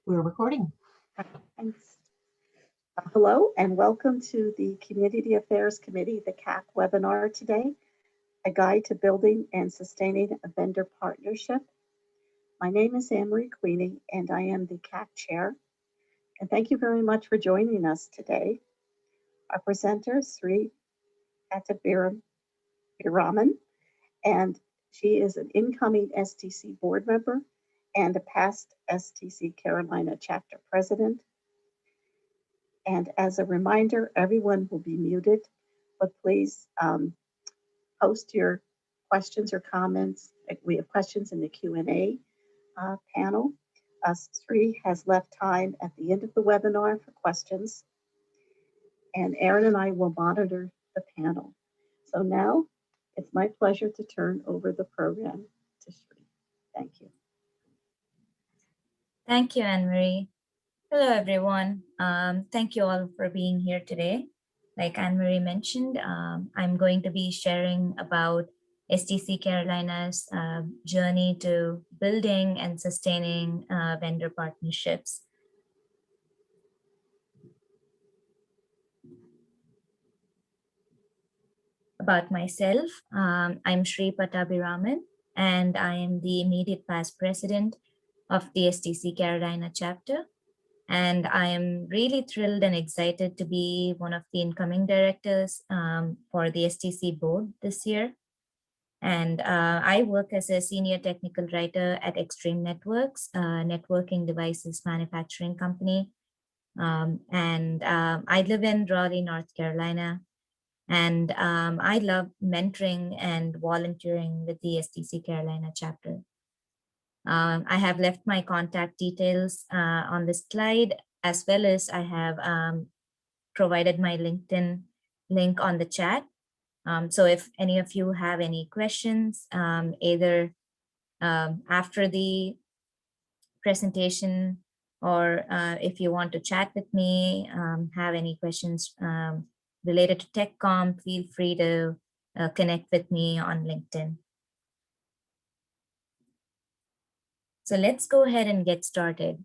We're recording. Thanks. Hello and welcome to the Community Affairs Committee, the CAC webinar today, a guide to building and sustaining a vendor partnership. My name is Anne-Marie Queenie and I am the CAC chair. And thank you very much for joining us today. Our presenter, Sree Pattabiraman, and she is an incoming STC board member and a past STC Carolina chapter president. And as a reminder, everyone will be muted, but please post your questions or comments. We have questions in the Q&A panel. Sree has left time at the end of the webinar for questions, and Aaron and I will monitor the panel. So now it's my pleasure to turn over the program to Sree. Thank you. Thank you, Anne-Marie. Hello, everyone. Thank you all for being here today. Like Anne-Marie mentioned, I'm going to be sharing about STC Carolina's journey to building and sustaining vendor partnerships. About myself, I'm Sree Pattabiraman, and I am the immediate past president of the STC Carolina chapter. And I am really thrilled and excited to be one of the incoming directors for the STC board this year. And I work as a senior technical writer at Extreme Networks, a networking devices manufacturing company. I live in Raleigh, North Carolina. And I love mentoring and volunteering with the STC Carolina chapter. I have left my contact details on this slide, as well as I have provided my LinkedIn link on the chat. So if any of you have any questions, either after the presentation or if you want to chat with me, have any questions related to TechCom, feel free to connect with me on LinkedIn. So let's go ahead and get started.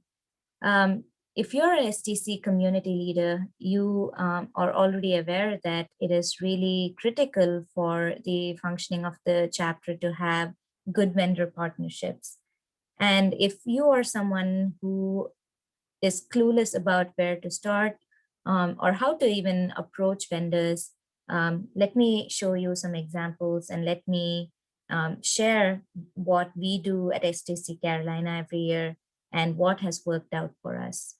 If you're an STC community leader, you are already aware that it is really critical for the functioning of the chapter to have good vendor partnerships. And if you are someone who is clueless about where to start or how to even approach vendors, let me show you some examples and let me share what we do at STC Carolina every year and what has worked out for us.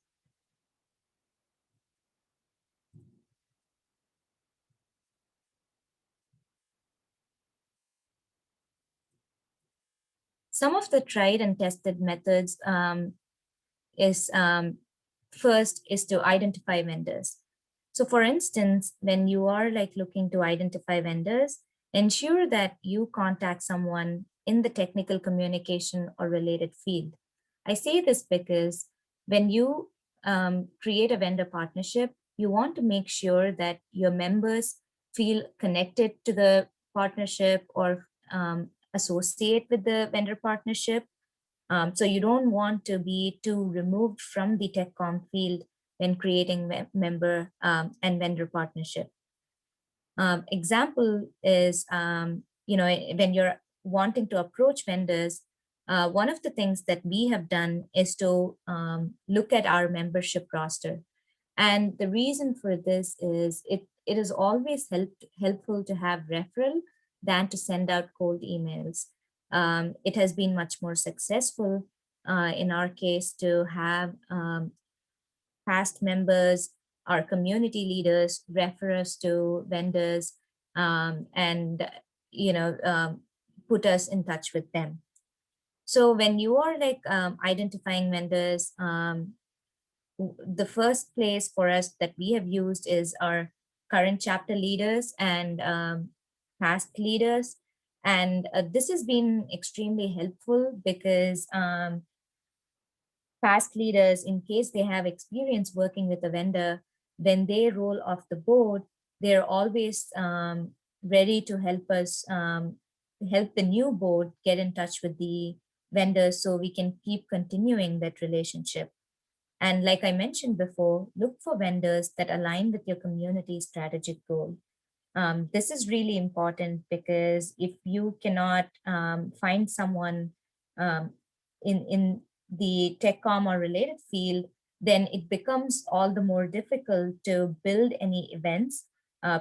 Some of the tried and tested methods first is to identify vendors. So for instance, when you are looking to identify vendors, ensure that you contact someone in the technical communication or related field. I say this because when you create a vendor partnership, you want to make sure that your members feel connected to the partnership or associate with the vendor partnership. So you don't want to be too removed from the TechCom field when creating member and vendor partnership. Example is, when you're wanting to approach vendors, one of the things that we have done is to look at our membership roster. And the reason for this is it is always helpful to have referral than to send out cold emails. It has been much more successful in our case to have past members, our community leaders refer us to vendors and put us in touch with them. So when you are identifying vendors, the first place for us that we have used is our current chapter leaders and past leaders. And this has been extremely helpful because past leaders, in case they have experience working with a vendor, when they roll off the board, they're always ready to help us, help the new board get in touch with the vendors so we can keep continuing that relationship. And like I mentioned before, look for vendors that align with your community's strategic goal. This is really important because if you cannot find someone um, in the teccom or related field, then it becomes all the more difficult to build any events,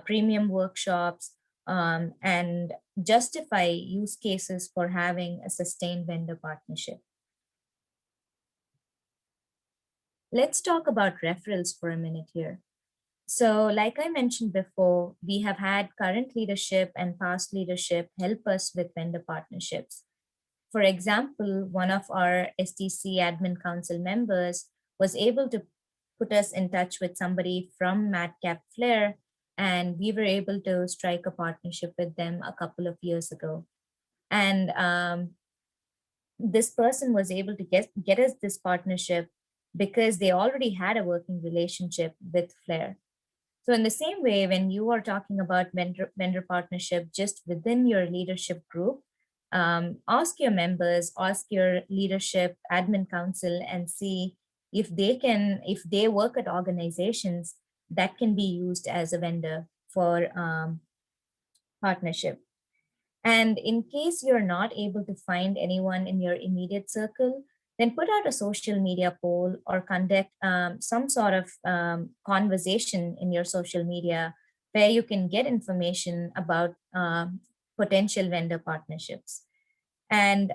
premium workshops, and justify use cases for having a sustained vendor partnership. Let's talk about referrals for a minute here. So, like I mentioned before, we have had current leadership and past leadership help us with vendor partnerships. For example, one of our STC Admin Council members was able to put us in touch with somebody from Madcap Flair, and we were able to strike a partnership with them a couple of years ago. And this person was able to get us this partnership because they already had a working relationship with Flair. So in the same way, when you are talking about vendor partnership just within your leadership group, ask your members, ask your leadership admin council, and see if they work at organizations that can be used as a vendor for partnership. And in case you're not able to find anyone in your immediate circle, then put out a social media poll or conduct some sort of conversation in your social media where you can get information about potential vendor partnerships. And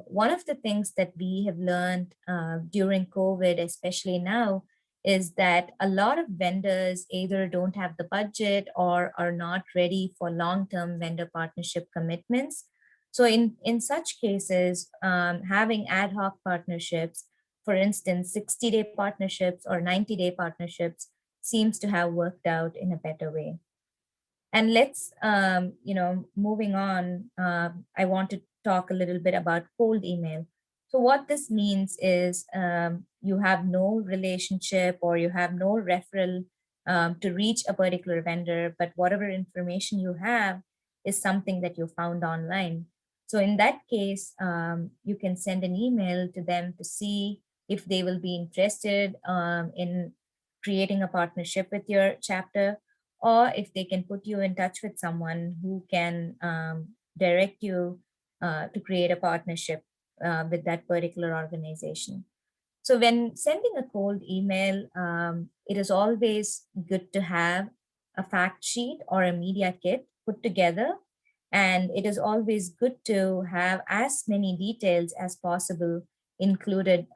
one of the things that we have learned during COVID, especially now, is that a lot of vendors either don't have the budget or are not ready for long-term vendor partnership commitments. So in such cases, having ad hoc partnerships, for instance, 60-day partnerships or 90-day partnerships, seems to have worked out in a better way. And let's, moving on, I want to talk a little bit about cold email. So what this means is you have no relationship or you have no referral to reach a particular vendor, but whatever information you have is something that you found online. So in that case, you can send an email to them to see if they will be interested in creating a partnership with your chapter, or if they can put you in touch with someone who can direct you to create a partnership with that particular organization. So when sending a cold email, it is always good to have a fact sheet or a media kit put together. And it is always good to have as many details as possible included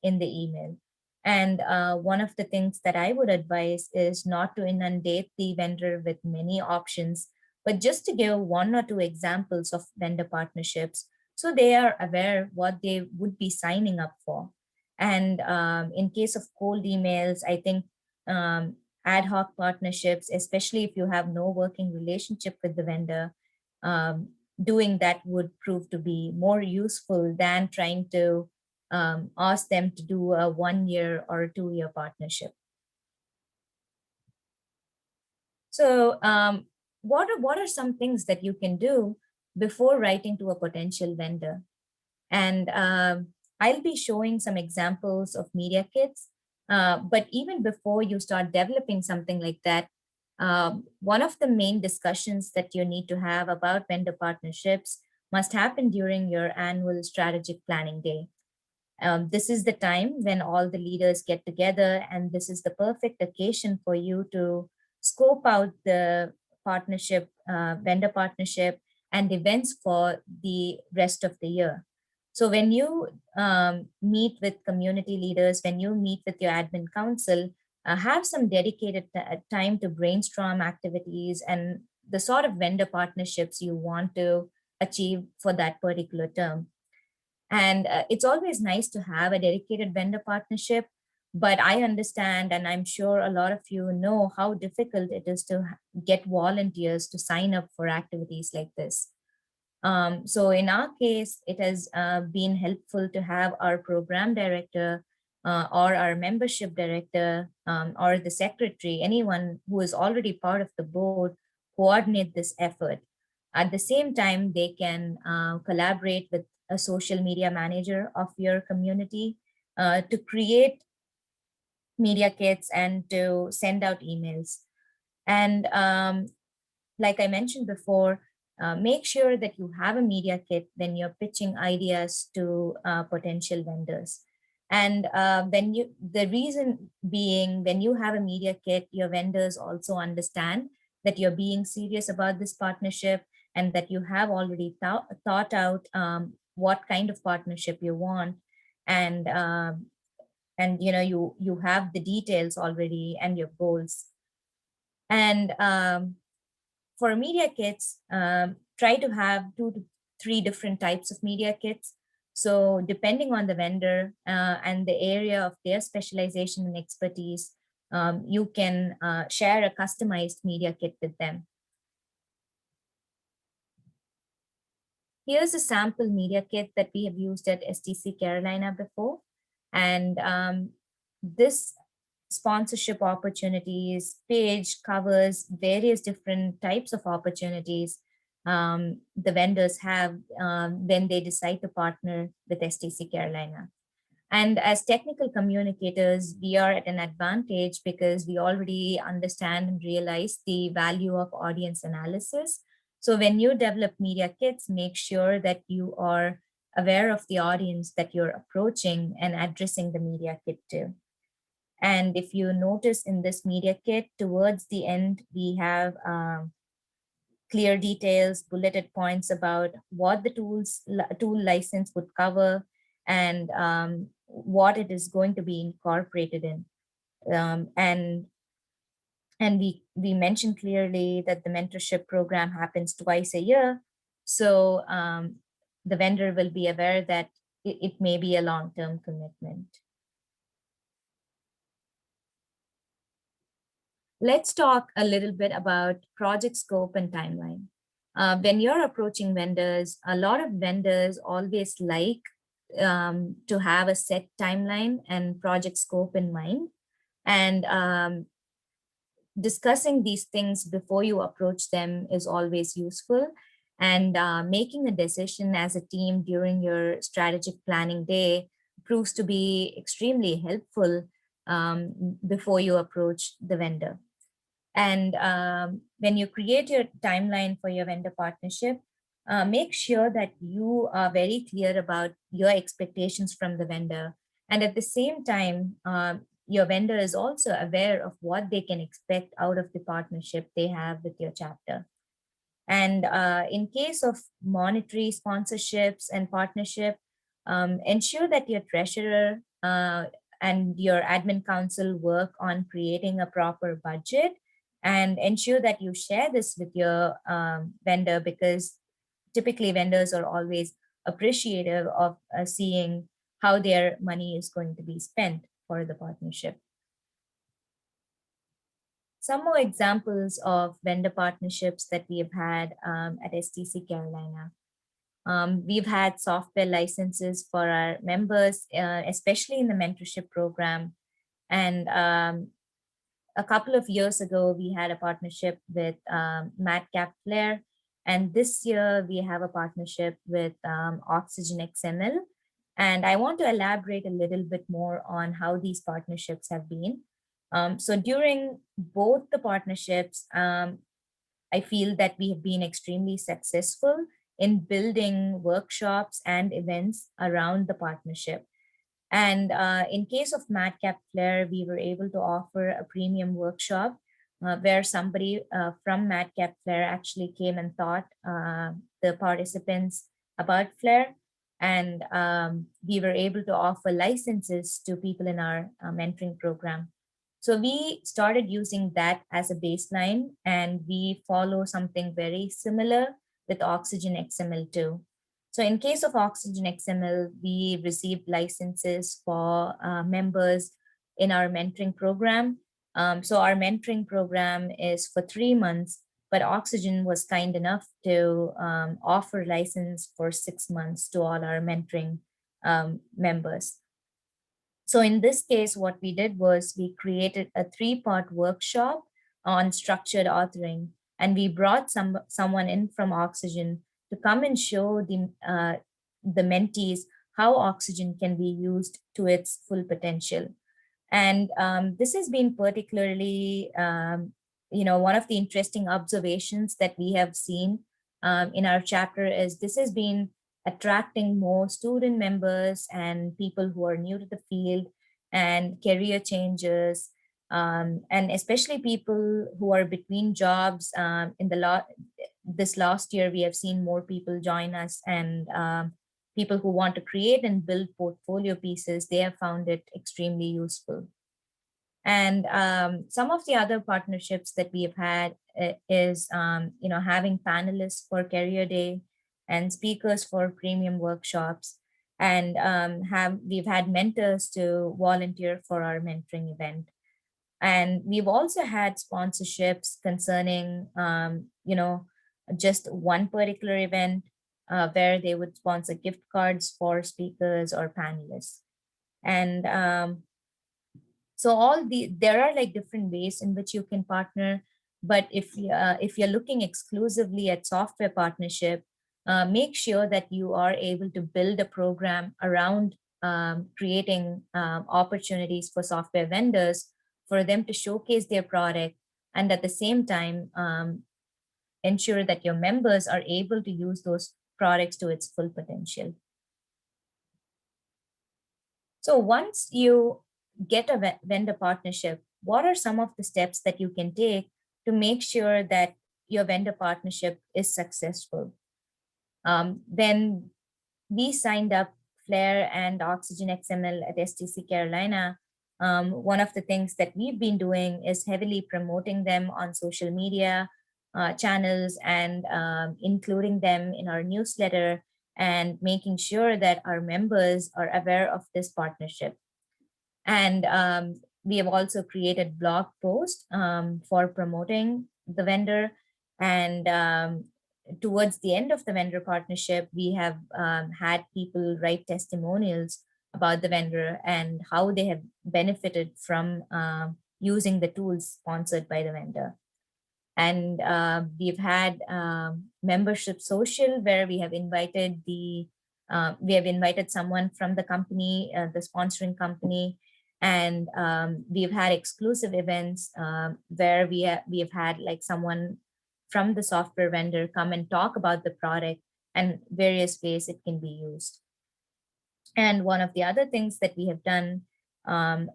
in the email. And one of the things that I would advise is not to inundate the vendor with many options, but just to give one or two examples of vendor partnerships so they are aware what they would be signing up for. And in case of cold emails, I think ad hoc partnerships, especially if you have no working relationship with the vendor, doing that would prove to be more useful than trying to ask them to do a 1 year or a 2 year partnership. So what are some things that you can do before writing to a potential vendor? And I'll be showing some examples of media kits. But even before you start developing something like that, one of the main discussions that you need to have about vendor partnerships must happen during your annual strategic planning day. This is the time when all the leaders get together, and this is the perfect occasion for you to scope out the partnership, vendor partnership, and events for the rest of the year. So when you meet with community leaders, when you meet with your admin council, have some dedicated time to brainstorm activities and the sort of vendor partnerships you want to achieve for that particular term. And it's always nice to have a dedicated vendor partnership, but I understand, and I'm sure a lot of you know how difficult it is to get volunteers to sign up for activities like this. So in our case, it has been helpful to have our program director or our membership director or the secretary, anyone who is already part of the board, coordinate this effort. At the same time, they can collaborate with a social media manager of your community to create media kits and to send out emails. And like I mentioned before, make sure that you have a media kit when you're pitching ideas to potential vendors. And the reason being, when you have a media kit, your vendors also understand that you're being serious about this partnership and that you have already thought out what kind of partnership you want. And you have the details already and your goals. And for media kits, try to have 2 to 3 different types of media kits. So depending on the vendor and the area of their specialization and expertise, you can share a customized media kit with them. Here's a sample media kit that we have used at STC Carolina before. And this sponsorship opportunities page covers various different types of opportunities the vendors have when they decide to partner with STC Carolina. And as technical communicators, we are at an advantage because we already understand and realize the value of audience analysis. So when you develop media kits, make sure that you are aware of the audience that you're approaching and addressing the media kit to. And if you notice in this media kit, towards the end, we have clear details, bulleted points about what the tool license would cover and what it is going to be incorporated in. And we mentioned clearly that the mentorship program happens twice a year. So the vendor will be aware that it may be a long-term commitment. Let's talk a little bit about project scope and timeline. When you're approaching vendors, a lot of vendors always like to have a set timeline and project scope in mind. And discussing these things before you approach them is always useful. And making a decision as a team during your strategic planning day proves to be extremely helpful before you approach the vendor. And when you create your timeline for your vendor partnership, make sure that you are very clear about your expectations from the vendor. And at the same time, your vendor is also aware of what they can expect out of the partnership they have with your chapter. And in case of monetary sponsorships and partnership, ensure that your treasurer and your admin council work on creating a proper budget, and ensure that you share this with your vendor, because typically vendors are always appreciative of seeing how their money is going to be spent for the partnership. Some more examples of vendor partnerships that we have had at STC Carolina. We've had software licenses for our members, especially in the mentorship program. And a couple of years ago, we had a partnership with Madcap Flare. And this year, we have a partnership with Oxygen XML. And I want to elaborate a little bit more on how these partnerships have been. So during both the partnerships, I feel that we have been extremely successful in building workshops and events around the partnership. And in case of Madcap Flare, we were able to offer a premium workshop where somebody from Madcap Flare actually came and taught the participants about Flare. And we were able to offer licenses to people in our mentoring program. So we started using that as a baseline, and we follow something very similar with Oxygen XML too. So in case of Oxygen XML, we received licenses for members in our mentoring program. So our mentoring program is for 3 months, but Oxygen was kind enough to offer license for 6 months to all our mentoring members. So in this case, what we did was we created a 3-part workshop on structured authoring, and we brought someone in from Oxygen to come and show the mentees how Oxygen can be used to its full potential. And this has been particularly, one of the interesting observations that we have seen in our chapter is this has been attracting more student members and people who are new to the field and career changers, and especially people who are between jobs. In this last year, we have seen more people join us, and people who want to create and build portfolio pieces, they have found it extremely useful. And some of the other partnerships that we have had is, having panelists for Career Day and speakers for premium workshops. And we've had mentors to volunteer for our mentoring event. And we've also had sponsorships concerning, just one particular event where they would sponsor gift cards for speakers or panelists. And so there are like different ways in which you can partner. But if you're looking exclusively at software partnership, make sure that you are able to build a program around creating opportunities for software vendors for them to showcase their product, and at the same time ensure that your members are able to use those products to its full potential. So once you get a vendor partnership, what are some of the steps that you can take to make sure that your vendor partnership is successful? When we signed up Flare and Oxygen XML at STC Carolina, one of the things that we've been doing is heavily promoting them on social media channels, and including them in our newsletter, and making sure that our members are aware of this partnership. And we have also created blog posts for promoting the vendor. And towards the end of the vendor partnership, we have had people write testimonials about the vendor and how they have benefited from using the tools sponsored by the vendor. And we've had membership social, where we have invited someone from the company, the sponsoring company, and we've had exclusive events where we have had like someone from the software vendor come and talk about the product and various ways it can be used. And one of the other things that we have done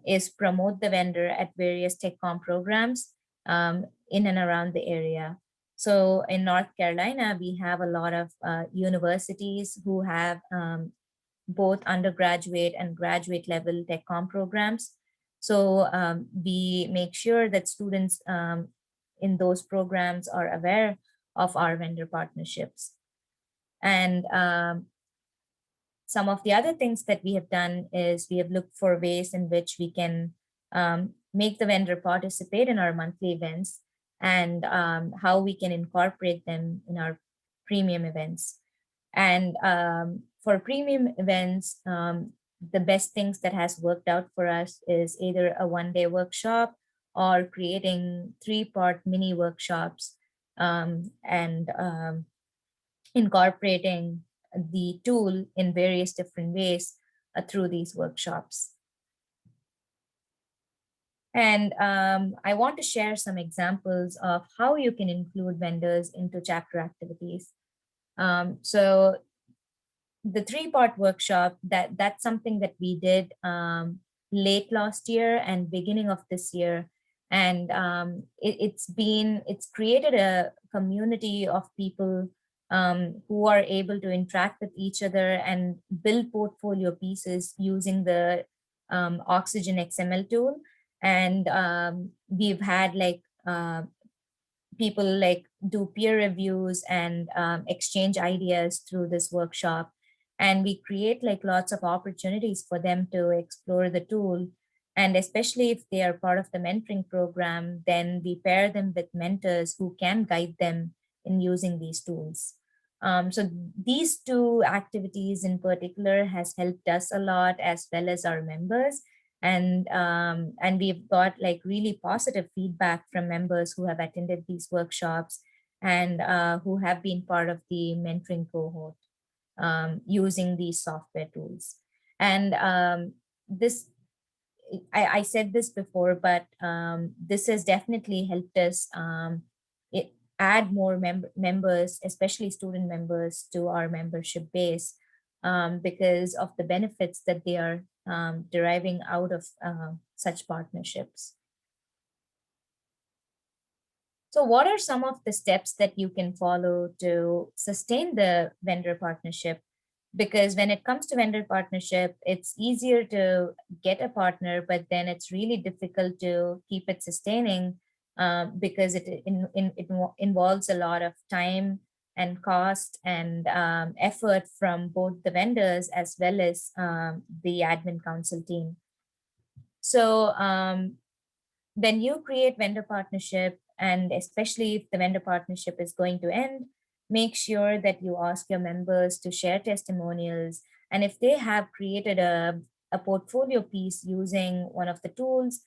is promote the vendor at various TechCom programs in and around the area. So in North Carolina, we have a lot of universities who have both undergraduate and graduate level TechCom programs. So we make sure that students in those programs are aware of our vendor partnerships. And some of the other things that we have done is we have looked for ways in which we can make the vendor participate in our monthly events, and how we can incorporate them in our premium events. And for premium events, the best things that has worked out for us is either a one-day workshop or creating 3-part mini workshops, and incorporating the tool in various different ways through these workshops. And I want to share some examples of how you can include vendors into chapter activities. So the 3-part workshop, that's something that we did late last year and beginning of this year. And it's created a community of people who are able to interact with each other and build portfolio pieces using the Oxygen XML tool. And we've had people do peer reviews and exchange ideas through this workshop. And we create lots of opportunities for them to explore the tool. And especially if they are part of the mentoring program, then we pair them with mentors who can guide them in using these tools. So these 2 activities in particular has helped us a lot, as well as our members. And we've got really positive feedback from members who have attended these workshops and who have been part of the mentoring cohort using these software tools. And this I said this before, but this has definitely helped us add more members, especially student members, to our membership base because of the benefits that they are deriving out of such partnerships. So what are some of the steps that you can follow to sustain the vendor partnership? Because when it comes to vendor partnership, it's easier to get a partner, but then it's really difficult to keep it sustaining because it involves a lot of time and cost and effort from both the vendors as well as the admin council team. So when you create vendor partnership, and especially if the vendor partnership is going to end, make sure that you ask your members to share testimonials. And if they have created a portfolio piece using one of the tools,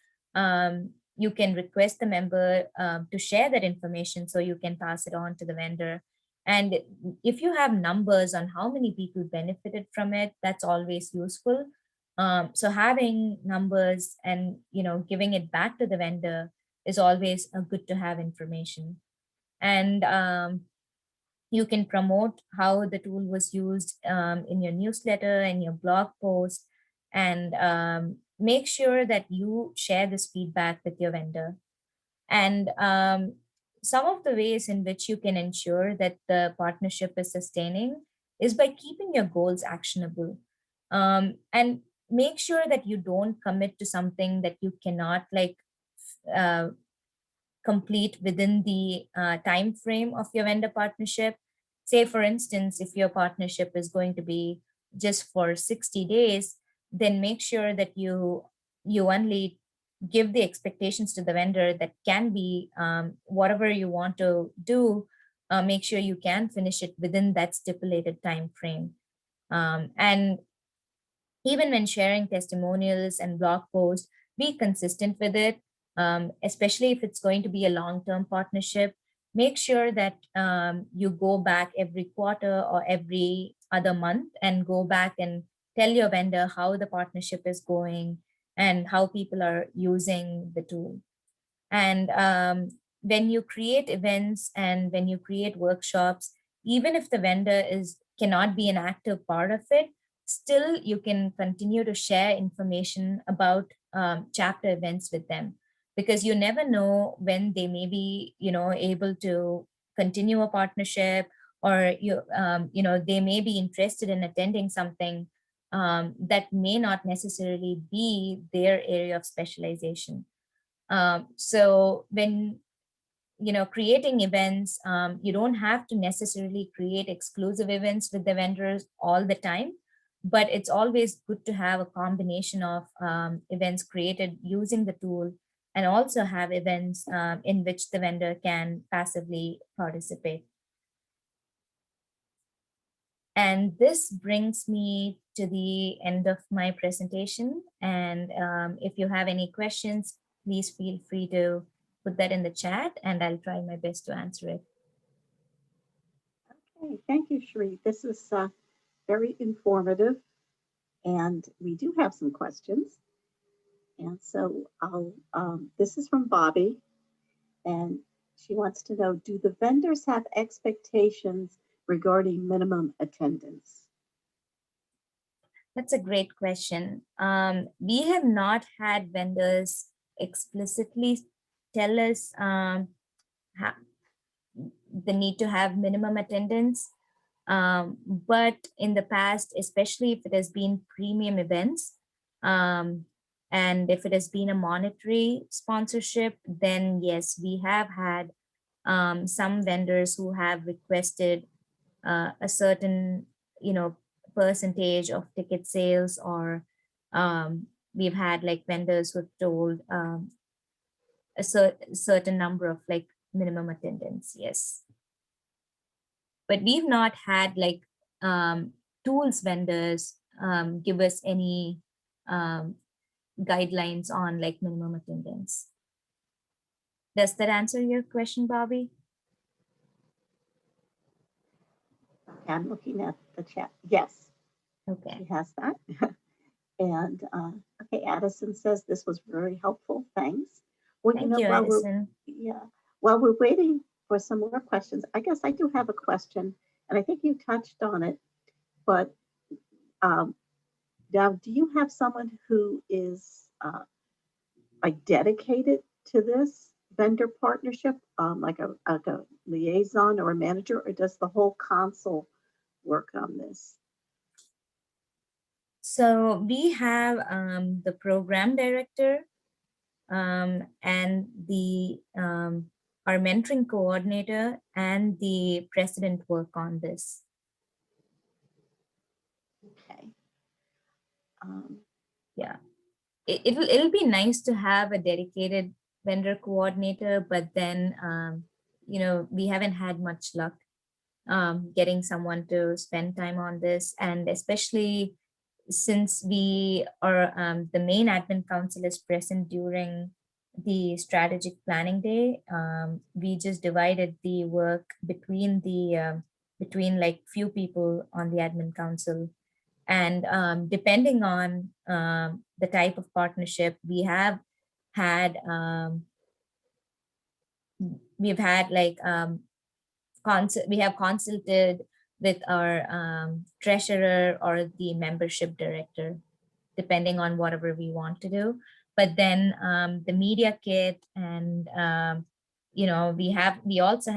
you can request the member to share that information so you can pass it on to the vendor. And if you have numbers on how many people benefited from it, that's always useful. So having numbers and giving it back to the vendor is always a good to have information. And you can promote how the tool was used in your newsletter and your blog post, and make sure that you share this feedback with your vendor. And some of the ways in which you can ensure that the partnership is sustaining is by keeping your goals actionable. And make sure that you don't commit to something that you cannot uh, complete within the time frame of your vendor partnership. Say, for instance, if your partnership is going to be just for 60 days, then make sure that you only give the expectations to the vendor that can be whatever you want to do. Make sure you can finish it within that stipulated time frame. And even when sharing testimonials and blog posts, be consistent with it, especially if it's going to be a long-term partnership. Make sure that you go back every quarter or every other month and go back and tell your vendor how the partnership is going and how people are using the tool. And when you create events and when you create workshops, even if the vendor cannot be an active part of it, still you can continue to share information about chapter events with them, because you never know when they may be able to continue a partnership, or they may be interested in attending something that may not necessarily be their area of specialization. So when creating events, you don't have to necessarily create exclusive events with the vendors all the time, but it's always good to have a combination of events created using the tool, and also have events in which the vendor can passively participate. And this brings me to the end of my presentation. And if you have any questions, please feel free to put that in the chat and I'll try my best to answer it. Okay, thank you, Sree. This is very informative, and we do have some questions. And so this is from Bobby, and she wants to know, do the vendors have expectations regarding minimum attendance? That's a great question. We have not had vendors explicitly tell us the need to have minimum attendance. But in the past, especially if it has been premium events, and if it has been a monetary sponsorship, then yes, we have had some vendors who have requested a certain, percentage of ticket sales, or we've had like vendors who've told a certain number of like minimum attendance. Yes, but we've not had like tools vendors give us any guidelines on like minimum attendance. Does that answer your question, Bobby? I'm looking at the chat. Yes. Okay. She has that. And Okay, Addison says this was very helpful. Thanks. Well, you Thank know, you, Addison. while we're waiting for some more questions, I guess I do have a question, and I think you touched on it, but um, now, do you have someone who is like dedicated to this vendor partnership, like a liaison or a manager, or does the whole council work on this? So we have the program director and the our mentoring coordinator and the president work on this. Okay. Um, Yeah, it'll be nice to have a dedicated vendor coordinator, but then we haven't had much luck getting someone to spend time on this, and especially since we are the main admin council is present during the strategic planning day. We just divided the work between between like few people on the admin council, and depending on the type of partnership had um, we've had like we have consulted with our treasurer or the membership director, depending on whatever we want to do. But then the media kit and we also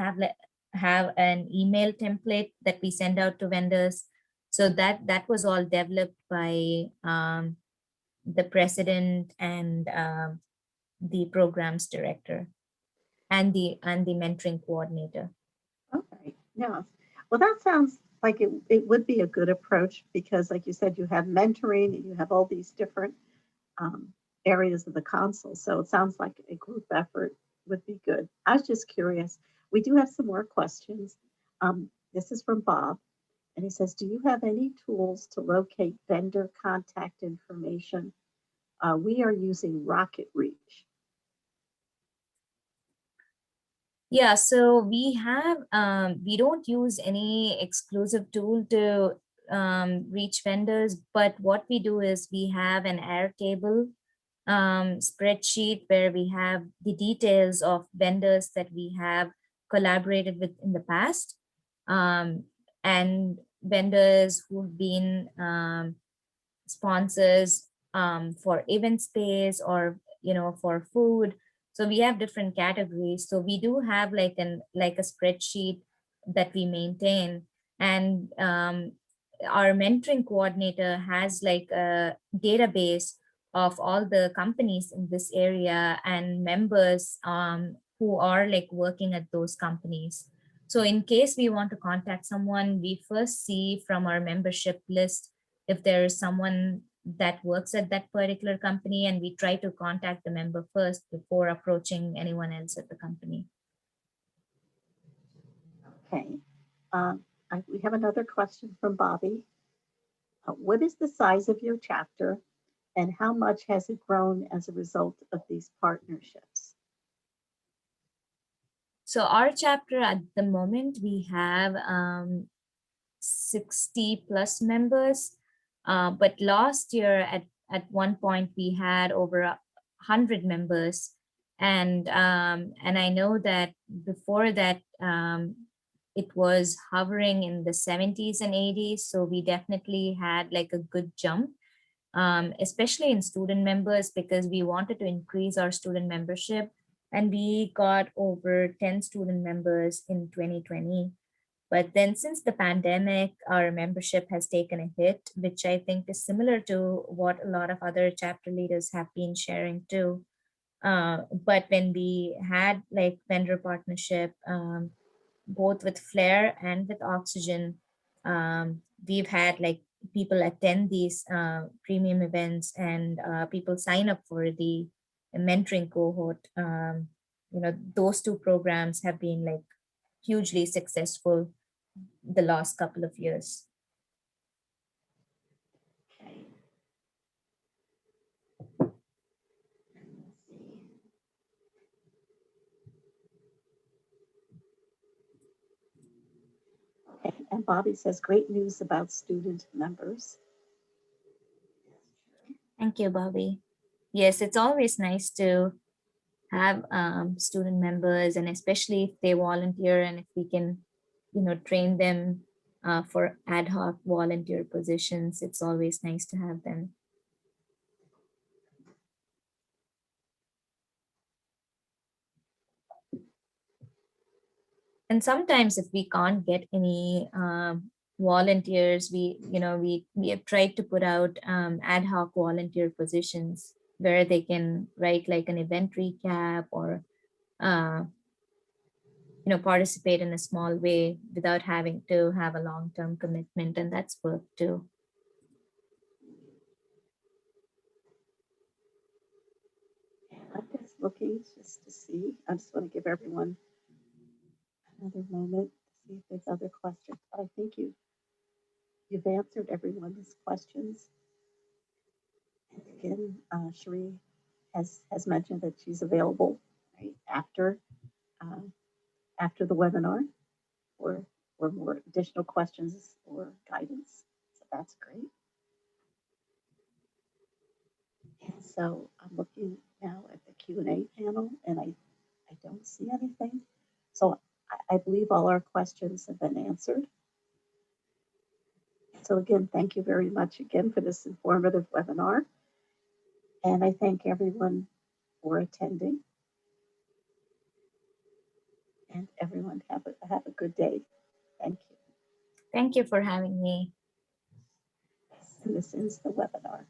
have an email template that we send out to vendors. So that was all developed by the president and the programs director and the mentoring coordinator. all right. Yeah. Well, that sounds like it would be a good approach because, like you said, you have mentoring and you have all these different um, areas of the council. So it sounds like a group effort would be good. I was just curious. We do have some more questions. This is from Bob, and he says, "Do you have any tools to locate vendor contact information? We are using Rocket Reach." Yeah, so we don't use any exclusive tool to reach vendors, but what we do is we have an Airtable spreadsheet where we have the details of vendors that we have collaborated with in the past, um, and vendors who've been sponsors for event space or for food. So we have different categories, so we do have like a spreadsheet that we maintain, and our mentoring coordinator has like a database of all the companies in this area and members who are like working at those companies. So in case we want to contact someone, we first see from our membership list if there is someone that works at that particular company, and we try to contact the member first before approaching anyone else at the company. Okay. We have another question from Bobby. What is the size of your chapter and how much has it grown as a result of these partnerships? So our chapter at the moment, we have 60 plus members. But last year at one point we had over 100 members. And I know that before that it was hovering in the 70s and 80s. So we definitely had like a good jump, especially in student members, because we wanted to increase our student membership. And we got over 10 student members in 2020. But then since the pandemic, our membership has taken a hit, which I think is similar to what a lot of other chapter leaders have been sharing too. But when we had like vendor partnership, both with Flare and with Oxygen, we've had like people attend these premium events, and people sign up for the mentoring cohort. Those two programs have been like hugely successful the last couple of years. Okay. Okay, and Bobby says, great news about student members. Thank Thank you, Bobby. Yes, it's always nice to have student members, and especially if they volunteer, and if we can, train them for ad hoc volunteer positions, it's always nice to have them. And sometimes if we can't get any volunteers, we have tried to put out ad hoc volunteer positions where they can write like an event recap, or uh, participate in a small way without having to have a long-term commitment, and that's work too. I'm just looking just to see. I just want to give everyone another moment to see if there's other questions. But I think you've answered everyone's questions. And again, Sree has mentioned that she's available right uh, after the webinar or more additional questions or guidance. So that's great. And so I'm looking now at the Q&A panel, and I don't see anything. So I believe all our questions have been answered. So again, thank you very much again for this informative webinar. And I thank everyone for attending. And everyone have a good day. Thank you. Thank you for having me. And this ends the webinar.